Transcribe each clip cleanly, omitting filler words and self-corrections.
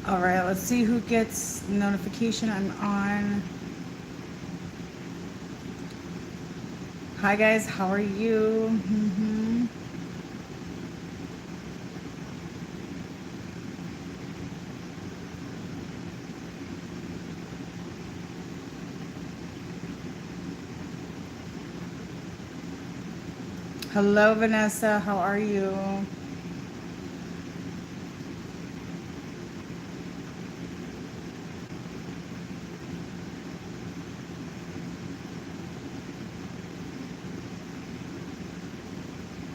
All right, let's see who gets notification I'm on. Hi guys, how are you? Hello Vanessa, how are you?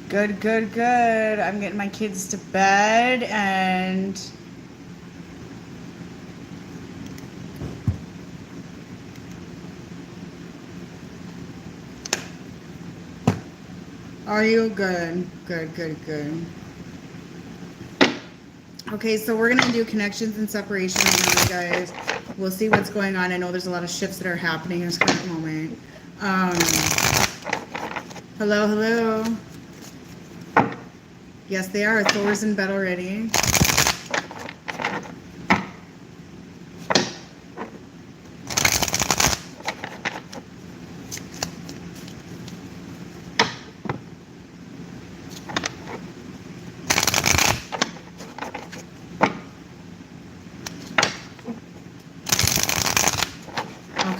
Good, good, good. I'm getting my kids to bed and are you good? Good, good, good. Okay, so we're gonna do connections and separation right now, guys. We'll see what's going on. I know there's a lot of shifts that are happening in this current moment. Um, hello, hello. Yes, they are. Thor's in bed already.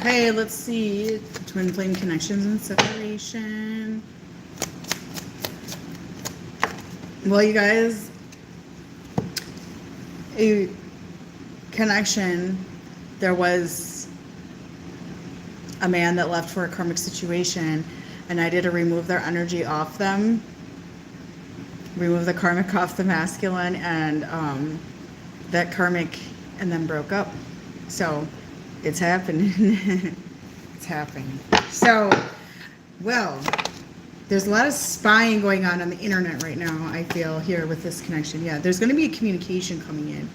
Okay, let's see. Twin flame connections and separation. Well, you guys, a connection. There was a man that left for a karmic situation, and I did a remove their energy off them, remove the karmic off the masculine, and that karmic and then broke up. So it's happening. It's happening. So, well, there's a lot of spying going on the internet right now, I feel, here with this connection. Yeah, there's going to be a communication coming in.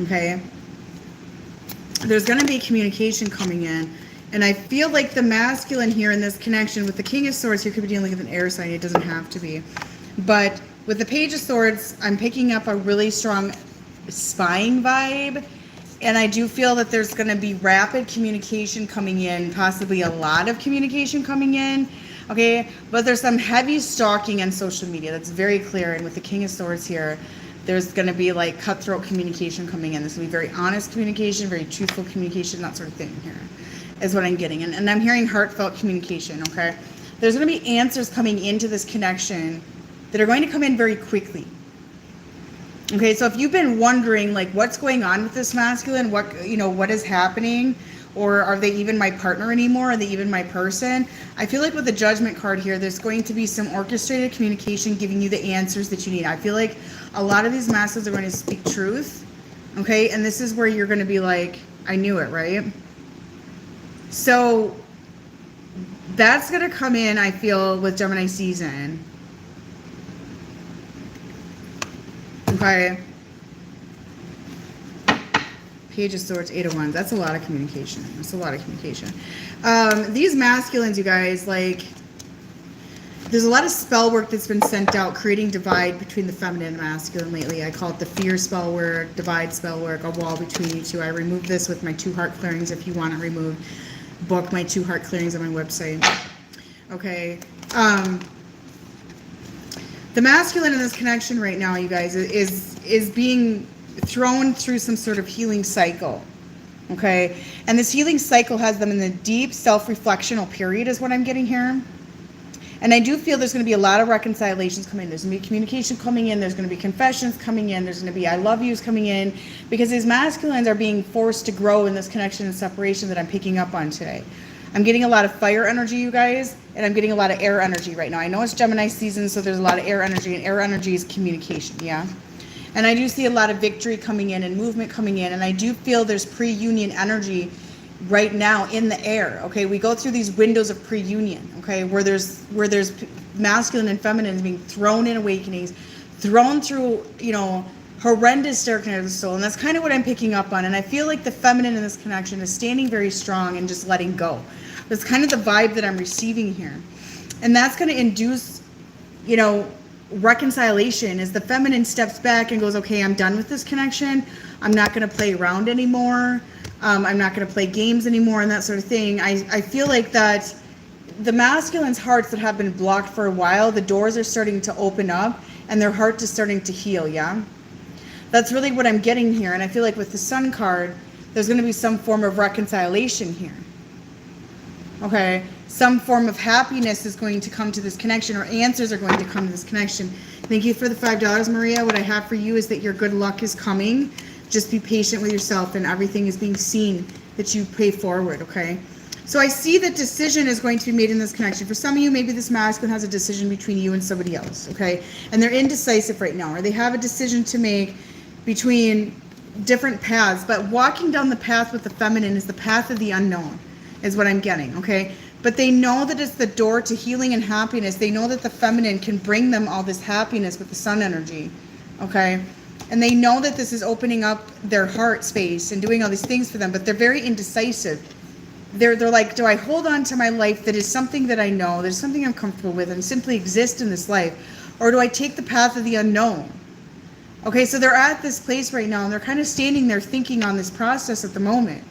Okay? There's going to be communication coming in. And I feel like the masculine here in this connection with the King of Swords, you could be dealing with an air sign. It doesn't have to be. But with the Page of Swords, I'm picking up a really strong spying vibe. And I do feel that there's going to be rapid communication coming in, possibly a lot of communication coming in. Okay, but there's some heavy stalking on social media. That's very clear. And with the King of Swords here, there's going to be like cutthroat communication coming in. This will be very honest communication, very truthful communication, that sort of thing here is what I'm getting. And I'm hearing heartfelt communication, okay? There's going to be answers coming into this connection that are going to come in very quickly. Okay, so if you've been wondering, like, what's going on with this masculine, what is happening, or are they even my partner anymore? Are they even my person? I feel like with the Judgment card here, there's going to be some orchestrated communication giving you the answers that you need. I feel like a lot of these masculines are going to speak truth, okay? And this is where you're going to be like, I knew it, right? So that's going to come in, I feel, with Gemini season. Okay. Page of Swords, Eight of Wands. That's a lot of communication. That's a lot of communication. These masculines, you guys, like, there's a lot of spell work that's been sent out, creating divide between the feminine and masculine lately. I call it the fear spell work, divide spell work, a wall between you two. I removed this with my 2 heart clearings. If you want it removed, book my 2 heart clearings on my website. Okay. The masculine in this connection right now, you guys, is being thrown through some sort of healing cycle. Okay? And this healing cycle has them in the deep self-reflectional period is what I'm getting here. And I do feel there's going to be a lot of reconciliations coming in. There's going to be communication coming in. There's going to be confessions coming in. There's going to be I love yous coming in. Because these masculines are being forced to grow in this connection and separation that I'm picking up on today. I'm getting a lot of fire energy, you guys, and I'm getting a lot of air energy right now. I know it's Gemini season, so there's a lot of air energy, and air energy is communication, yeah? And I do see a lot of victory coming in and movement coming in, and I do feel there's pre-union energy right now in the air, okay? We go through these windows of pre-union, okay, where there's masculine and feminine being thrown in awakenings, thrown through, horrendous dark night of the soul, and that's kind of what I'm picking up on. And I feel like the feminine in this connection is standing very strong and just letting go. That's kind of the vibe that I'm receiving here. And that's going to induce, reconciliation, as the feminine steps back and goes, okay, I'm done with this connection. I'm not going to play around anymore. I'm not going to play games anymore and that sort of thing. I feel like that the masculine's hearts that have been blocked for a while, the doors are starting to open up and their heart is starting to heal, yeah? That's really what I'm getting here. And I feel like with the Sun card, there's going to be some form of reconciliation here. Okay? Some form of happiness is going to come to this connection, or answers are going to come to this connection. Thank you for the $5, Maria. What I have for you is that your good luck is coming. Just be patient with yourself, and everything is being seen that you pay forward, okay? So I see that decision is going to be made in this connection. For some of you, maybe this masculine has a decision between you and somebody else, okay? And they're indecisive right now, or they have a decision to make between different paths. But walking down the path with the feminine is the path of the unknown, is what I'm getting, okay? But they know that it's the door to healing and happiness. They know that the feminine can bring them all this happiness with the sun energy, okay? And they know that this is opening up their heart space and doing all these things for them, but they're very indecisive. They're like, do I hold on to my life that is something that I know, that is something I'm comfortable with, and simply exist in this life? Or do I take the path of the unknown? Okay, so they're at this place right now, and they're kind of standing there thinking on this process at the moment.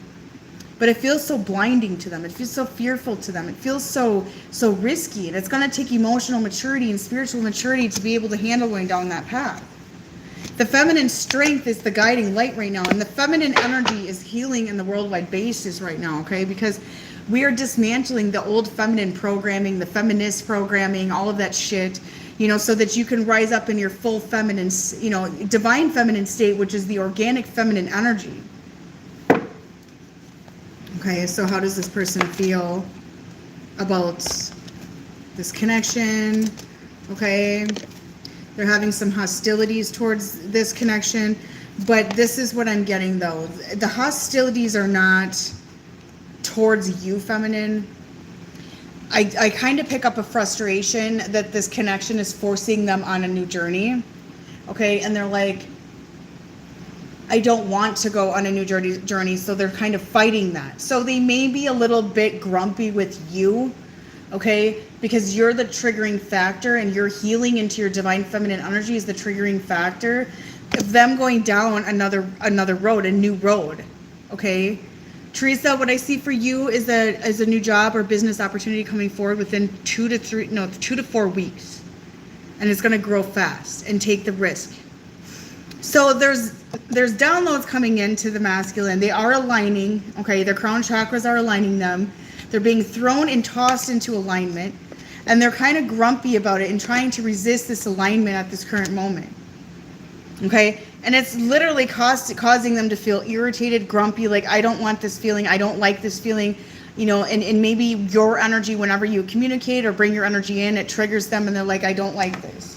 But it feels so blinding to them. It feels so fearful to them. It feels so risky. And it's going to take emotional maturity and spiritual maturity to be able to handle going down that path. The feminine strength is the guiding light right now. And the feminine energy is healing in the worldwide basis right now, okay? Because we are dismantling the old feminine programming, the feminist programming, all of that shit, you know, so that you can rise up in your full feminine, you know, divine feminine state, which is the organic feminine energy. Okay, so how does this person feel about this connection? Okay, they're having some hostilities towards this connection, but this is what I'm getting though. The hostilities are not towards you, feminine. I kind of pick up a frustration that this connection is forcing them on a new journey. Okay, and they're like, I don't want to go on a new journey, so they're kind of fighting that. So they may be a little bit grumpy with you, okay? Because you're the triggering factor, and your healing into your divine feminine energy is the triggering factor of them going down another road, a new road, okay? Teresa, what I see for you is a new job or business opportunity coming forward within 2 to 4 weeks. And it's going to grow fast and take the risk. So there's downloads coming into the masculine. They are aligning, okay? Their crown chakras are aligning them. They're being thrown and tossed into alignment. And they're kind of grumpy about it and trying to resist this alignment at this current moment. Okay? And it's literally causing them to feel irritated, grumpy, like, I don't want this feeling. I don't like this feeling. You know, and maybe your energy, whenever you communicate or bring your energy in, it triggers them and they're like, I don't like this.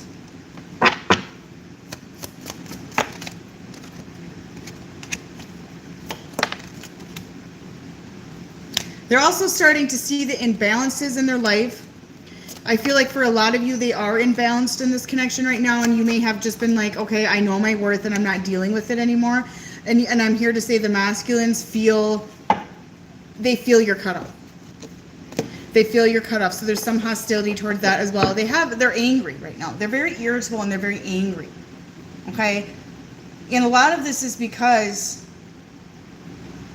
They're also starting to see the imbalances in their life. I feel like for a lot of you, they are imbalanced in this connection right now, and you may have just been like, okay, I know my worth and I'm not dealing with it anymore. And I'm here to say the masculines feel you're cut off. They feel you're cut off. So there's some hostility towards that as well. They're angry right now. They're very irritable and they're very angry. Okay? And a lot of this is because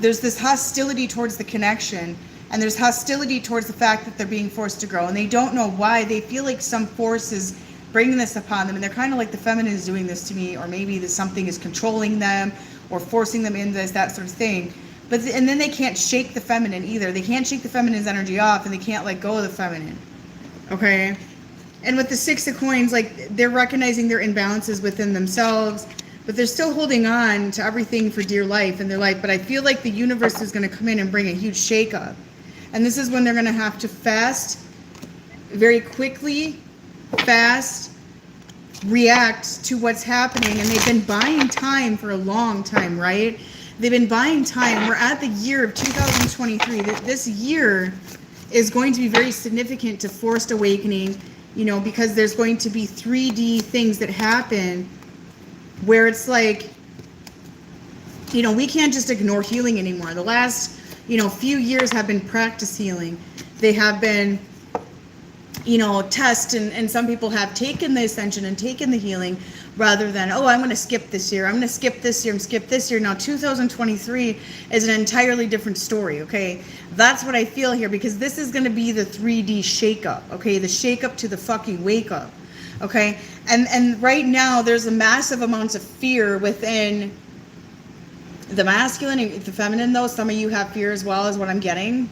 there's this hostility towards the connection, and there's hostility towards the fact that they're being forced to grow, and they don't know why. They feel like some force is bringing this upon them, and they're kind of like, the feminine is doing this to me, or maybe something is controlling them or forcing them into this, that sort of thing. And then they can't shake the feminine either. They can't shake the feminine's energy off, and they can't let go of the feminine. Okay? And with the 6 of coins, like, they're recognizing their imbalances within themselves, but they're still holding on to everything for dear life in their life. But I feel like the universe is going to come in and bring a huge shakeup. And this is when they're going to have to fast, very quickly, react to what's happening. And they've been buying time for a long time, right? They've been buying time. We're at the year of 2023. This year is going to be very significant to forced awakening, you know, because there's going to be 3D things that happen where it's like, you know, we can't just ignore healing anymore. The last, few years have been practice healing. They have been test, and some people have taken the ascension and taken the healing rather than, oh, I'm going to skip this year, I'm going to skip this year and skip this year. Now 2023 is an entirely different story. Okay, that's what I feel here, because this is going to be the 3D shakeup. Okay, the shakeup to the fucking wake up. Okay, and right now there's a massive amounts of fear within the masculine and the feminine, though. Some of you have fear as well, is what I'm getting.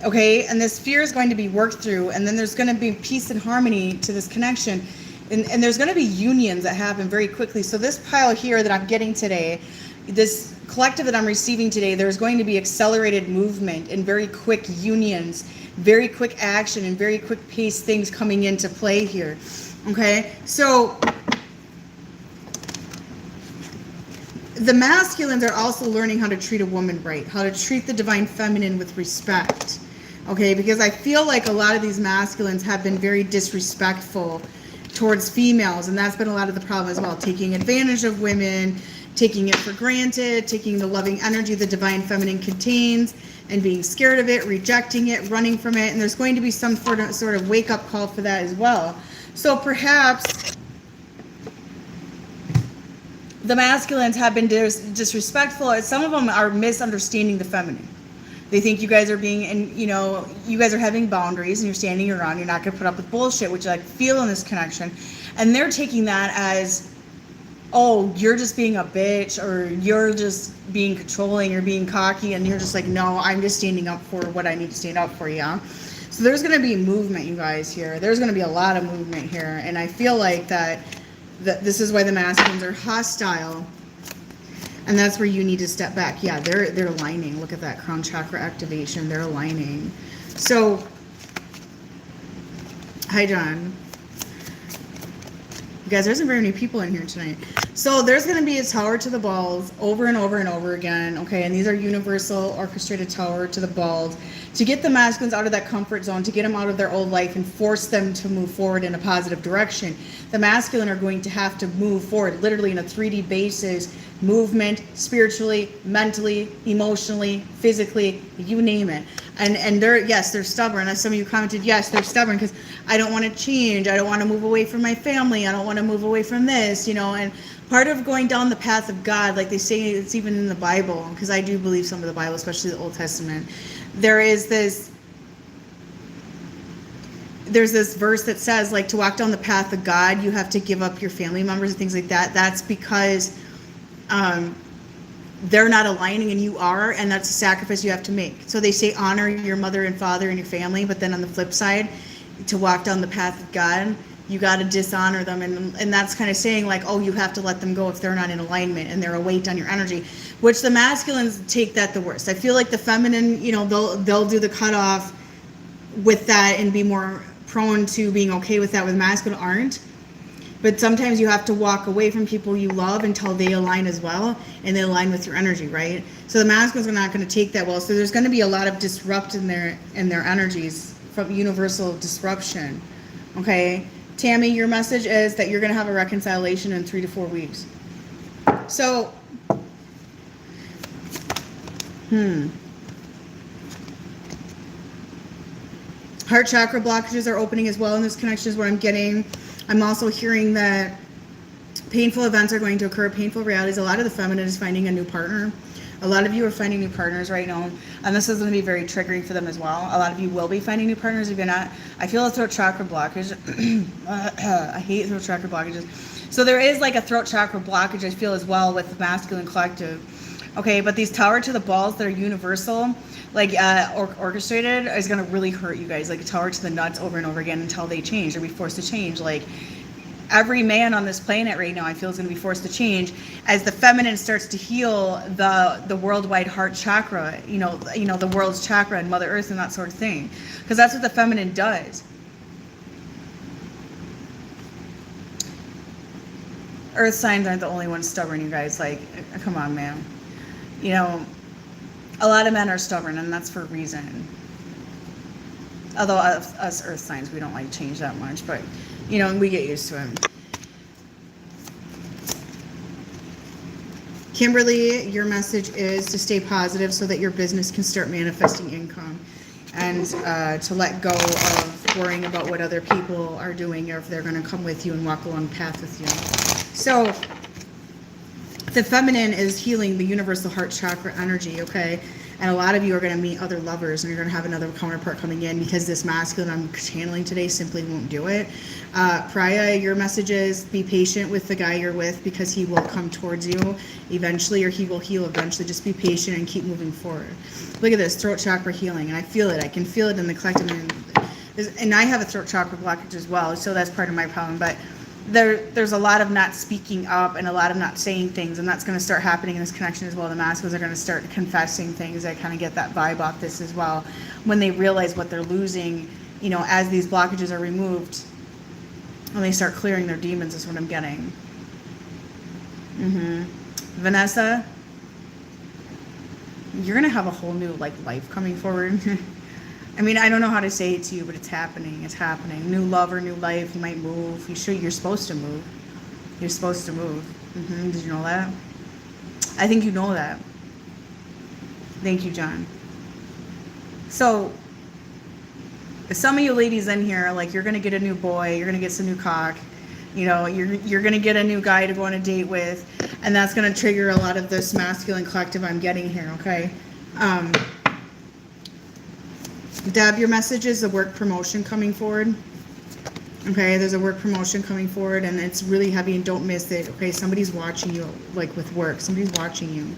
Okay, and this fear is going to be worked through, and then there's going to be peace and harmony to this connection, and there's going to be unions that happen very quickly. So this pile here that I'm getting today, this collective that I'm receiving today, there's going to be accelerated movement and very quick unions, very quick action, and very quick pace things coming into play here. Okay, so the masculines are also learning how to treat a woman right, how to treat the divine feminine with respect. Okay, because I feel like a lot of these masculines have been very disrespectful towards females, and that's been a lot of the problem as well. Taking advantage of women, taking it for granted, taking the loving energy the divine feminine contains, and being scared of it, rejecting it, running from it. And there's going to be some sort of wake-up call for that as well. So perhaps the masculines have been disrespectful. Some of them are misunderstanding the feminine. They think you guys are being, and you guys are having boundaries, and you're standing your ground. You're not going to put up with bullshit, which I feel in this connection. And they're taking that as, oh, you're just being a bitch, or you're just being controlling, or being cocky, and you're just like, no, I'm just standing up for what I need to stand up for, yeah? So there's going to be movement, you guys, here. There's going to be a lot of movement here, and I feel like that this is why the masculines are hostile. And that's where you need to step back. Yeah, they're aligning. Look at that crown chakra activation. They're aligning. So, hi, John. You guys, there isn't very many people in here tonight. So there's going to be a tower to the balls over and over and over again. Okay, and these are universal orchestrated tower to the balls to get the masculines out of that comfort zone, to get them out of their old life and force them to move forward in a positive direction. The masculine are going to have to move forward literally in a 3D basis, movement, spiritually, mentally, emotionally, physically, you name it. And they're stubborn. As some of you commented, yes, they're stubborn because I don't want to change. I don't want to move away from my family. I don't want to move away from this, and part of going down the path of God, like they say, it's even in the Bible, because I do believe some of the Bible, especially the Old Testament. There's this verse that says, like, to walk down the path of God, you have to give up your family members and things like that. That's because they're not aligning and you are, and that's a sacrifice you have to make. So they say honor your mother and father and your family, but then on the flip side, to walk down the path of God, you got to dishonor them, and that's kind of saying, like, oh, you have to let them go if they're not in alignment and they're a weight on your energy, which the masculines take that the worst. I feel like the feminine, they'll do the cutoff with that and be more prone to being okay with that, with masculine aren't. But sometimes you have to walk away from people you love until they align as well, and they align with your energy, right? So the masculines are not going to take that well. So there's going to be a lot of disrupt in their energigy from universal disruption. Okay, Tammy, your message is that you're going to have a reconciliation in 3 to 4 weeks. So, heart chakra blockages are opening as well in this connection is what I'm getting. I'm also hearing that painful events are going to occur, painful realities. A lot of the feminine is finding a new partner. A lot of you are finding new partners right now, and this is going to be very triggering for them as well. A lot of you will be finding new partners if you're not. I feel a throat chakra blockage. I hate throat chakra blockages. So there is like a throat chakra blockage, I feel, as well with the masculine collective. Okay, but these tower to the balls that are universal, like orchestrated, is going to really hurt you guys. Like a tower to the nuts over and over again until they change or be forced to change. Like every man on this planet right now, I feel, is going to be forced to change as the feminine starts to heal the worldwide heart chakra, the world's chakra and Mother Earth and that sort of thing, because that's what the feminine does. Earth signs aren't the only ones stubborn, you guys. Like, come on, man. A lot of men are stubborn, and that's for a reason. Although us Earth signs, we don't like change that much, but we get used to it. Kimberly, your message is to stay positive so that your business can start manifesting income. and to let go of worrying about what other people are doing or if they're going to come with you and walk along the path with you. So the feminine is healing the universal heart chakra energy, okay? And a lot of you are going to meet other lovers, and you're going to have another counterpart coming in, because this masculine I'm channeling today simply won't do it. Priya, your message is be patient with the guy you're with, because he will come towards you eventually, or he will heal eventually. Just be patient and keep moving forward. Look at this, throat chakra healing, and I feel it. I can feel it in the collective. And I have a throat chakra blockage as well, so that's part of my problem. But there's a lot of not speaking up and a lot of not saying things, and that's going to start happening in this connection as well. The masculines are going to start confessing things. I kind of get that vibe off this as well, when they realize what they're losing, you know, as these blockages are removed, when they start clearing their demons, is what I'm getting. Vanessa, you're going to have a whole new life coming forward. I mean, I don't know how to say it to you, but it's happening. It's happening. New lover, new life. You might move. You're supposed to move. You're supposed to move. Did you know that? I think you know that. Thank you, John. So, some of you ladies in here, you're going to get a new boy. You're going to get some new cock. You know, you're going to get a new guy to go on a date with. And that's going to trigger a lot of this masculine collective I'm getting here, okay? Deb, your message is a work promotion coming forward. Okay, there's a work promotion coming forward, and it's really heavy, and don't miss it. Okay, somebody's watching you, with work. Somebody's watching you.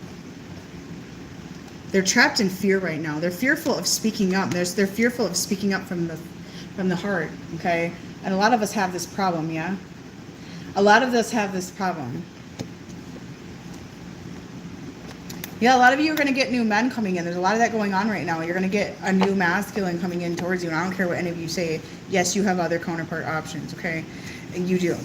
They're trapped in fear right now. They're fearful of speaking up. They're fearful of speaking up from the heart. Okay, and a lot of us have this problem. Yeah, a lot of us have this problem. Yeah, a lot of you are going to get new men coming in. There's a lot of that going on right now. You're going to get a new masculine coming in towards you. And I don't care what any of you say. Yes, you have other counterpart options, okay? And you do,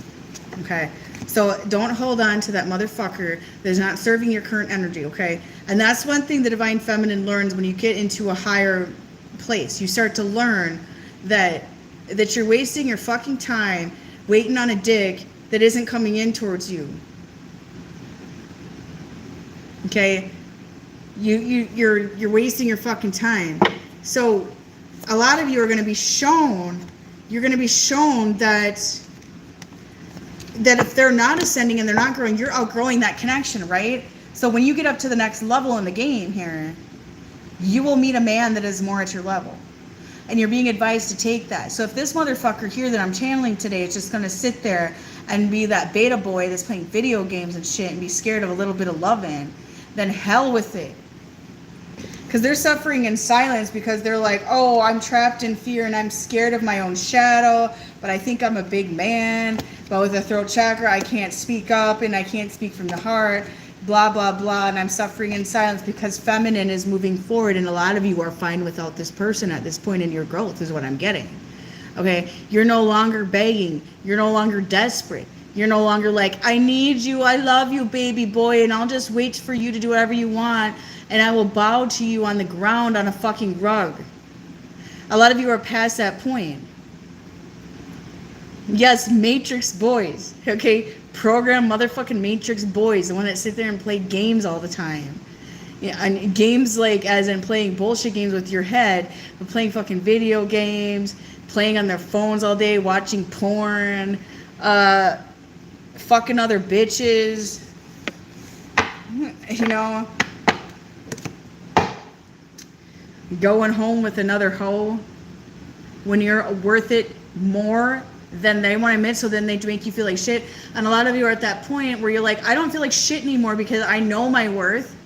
okay? So don't hold on to that motherfucker that's not serving your current energy, okay? And that's one thing the Divine Feminine learns when you get into a higher place. You start to learn that you're wasting your fucking time waiting on a dick that isn't coming in towards you. Okay? You're wasting your fucking time. So a lot of you are going to be shown, that if they're not ascending and they're not growing, you're outgrowing that connection, right? So when you get up to the next level in the game here, you will meet a man that is more at your level. And you're being advised to take that. So if this motherfucker here that I'm channeling today is just going to sit there and be that beta boy that's playing video games and shit and be scared of a little bit of loving, then hell with it. Because they're suffering in silence, because they're like, oh, I'm trapped in fear and I'm scared of my own shadow, but I think I'm a big man. But with the throat chakra, I can't speak up and I can't speak from the heart, blah, blah, blah. And I'm suffering in silence because feminine is moving forward. And a lot of you are fine without this person at this point in your growth, is what I'm getting. Okay? You're no longer begging. You're no longer desperate. You're no longer like, I need you, I love you, baby boy, and I'll just wait for you to do whatever you want, and I will bow to you on the ground on a fucking rug. A lot of you are past that point. Yes, Matrix boys, okay? Program motherfucking Matrix boys, the one that sit there and play games all the time. Yeah, and games as in playing bullshit games with your head, but playing fucking video games, playing on their phones all day, watching porn, fucking other bitches, you know, going home with another hoe when you're worth it more than they want to admit, so then they make you feel like shit. And a lot of you are at that point where you're like, I don't feel like shit anymore because I know my worth,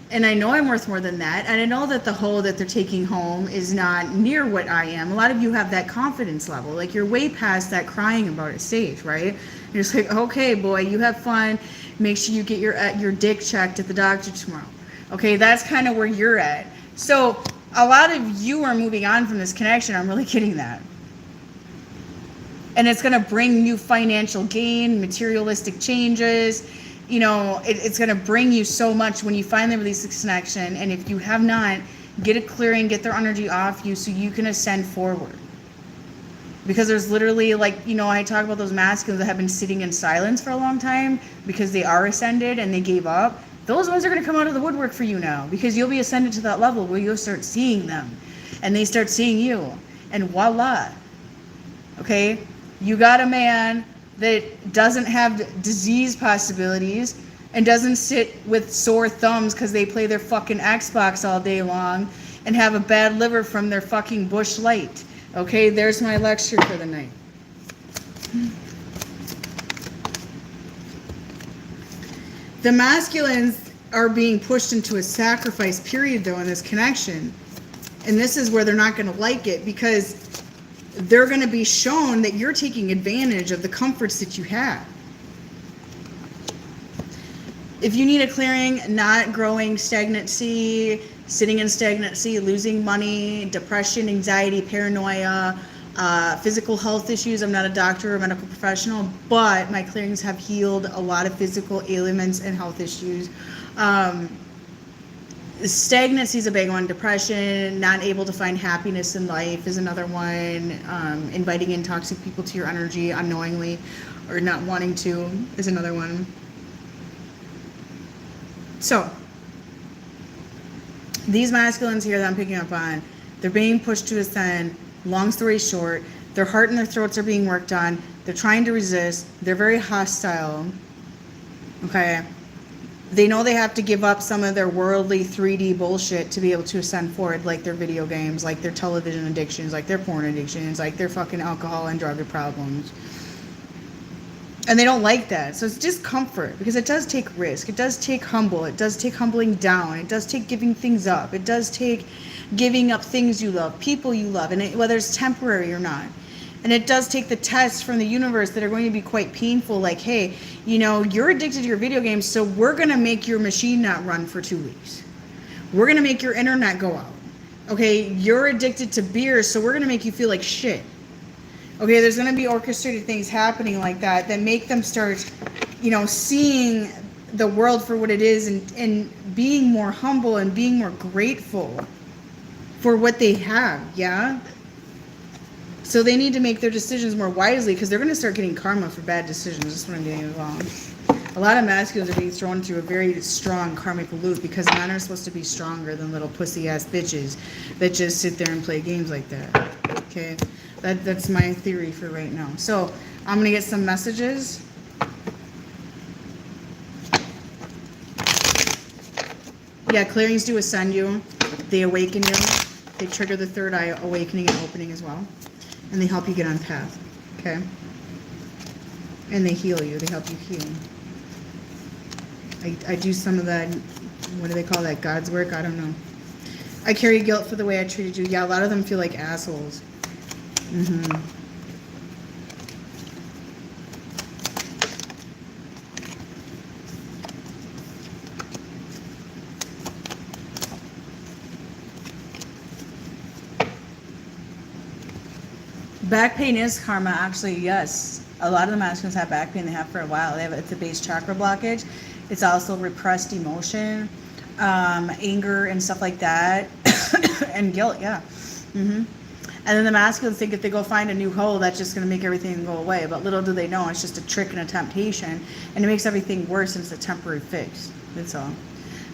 and I know I'm worth more than that, and I know that the hoe that they're taking home is not near what I am. A lot of you have that confidence level, like you're way past that crying about it stage, right? You're just like, okay, boy, you have fun. Make sure you get your dick checked at the doctor tomorrow. Okay, that's kind of where you're at. So a lot of you are moving on from this connection. I'm really getting that. And it's going to bring you financial gain, materialistic changes. You know, it's going to bring you so much when you finally release this connection. And if you have not, get it clearing, get their energy off you so you can ascend forward. Because there's literally, I talk about those masculines that have been sitting in silence for a long time because they are ascended and they gave up. Those ones are going to come out of the woodwork for you now, because you'll be ascended to that level where you'll start seeing them. And they start seeing you. And voila. Okay? You got a man that doesn't have disease possibilities and doesn't sit with sore thumbs because they play their fucking Xbox all day long and have a bad liver from their fucking Busch Light. Okay? There's my lecture for the night. The masculines are being pushed into a sacrifice period, though, in this connection. And this is where they're not going to like it, because they're going to be shown that you're taking advantage of the comforts that you have. If you need a clearing, not growing, stagnancy, sitting in stagnancy, losing money, depression, anxiety, paranoia, physical health issues. I'm not a doctor or medical professional, but my clearings have healed a lot of physical ailments and health issues. Stagnancy is a big one. Depression, not able to find happiness in life is another one. Inviting in toxic people to your energy unknowingly or not wanting to is another one. So, these masculines here that I'm picking up on, they're being pushed to ascend. Long story short, their heart and their throats are being worked on. They're trying to resist. They're very hostile. Okay? They know they have to give up some of their worldly 3D bullshit to be able to ascend forward, like their video games, like their television addictions, like their porn addictions, like their fucking alcohol and drug problems. And they don't like that. So it's discomfort, because it does take risk. It does take humble. It does take humbling down. It does take giving things up. It does take giving up things you love, people you love, and whether it's temporary or not. And it does take the tests from the universe that are going to be quite painful, like, hey, you know, you're addicted to your video games, so we're going to make your machine not run for 2 weeks. We're going to make your internet go out. Okay, you're addicted to beer, so we're going to make you feel like shit. Okay, there's going to be orchestrated things happening like that make them start, you know, seeing the world for what it is, and being more humble and being more grateful for what they have, yeah? So they need to make their decisions more wisely, because they're going to start getting karma for bad decisions. That's what I'm getting wrong. A lot of masculines are being thrown into a very strong karmic loop, because men are supposed to be stronger than little pussy-ass bitches that just sit there and play games like that. Okay? That's my theory for right now. So I'm going to get some messages. Yeah, clearings do ascend you. They awaken you. They trigger the third eye awakening and opening as well. And they help you get on path. Okay? And they heal you. They help you heal. I do some of that, what do they call that? God's work? I don't know. I carry guilt for the way I treated you. Yeah, a lot of them feel like assholes. Back pain is karma, actually, yes. A lot of the masculines have back pain. They have for a while. It's a base chakra blockage. It's also repressed emotion, anger and stuff like that, and guilt, yeah. And then the masculines think if they go find a new hoe, that's just going to make everything go away. But little do they know, it's just a trick and a temptation, and it makes everything worse, and it's a temporary fix. That's all.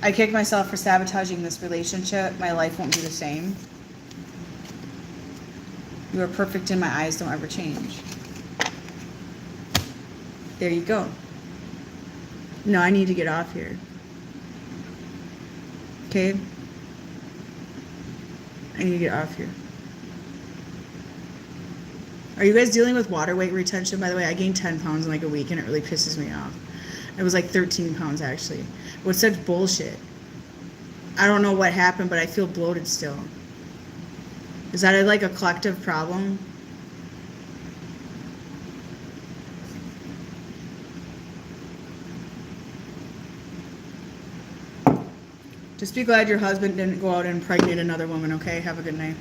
I kick myself for sabotaging this relationship. My life won't be the same. You are perfect in my eyes. Don't ever change. There you go. No, I need to get off here. Okay? I need to get off here. Are you guys dealing with water weight retention? By the way, I gained 10 pounds in like a week, and it really pisses me off. It was like 13 pounds, actually. What's such bullshit? I don't know what happened, but I feel bloated still. Is that like a collective problem? Just be glad your husband didn't go out and impregnate another woman, okay? Have a good night.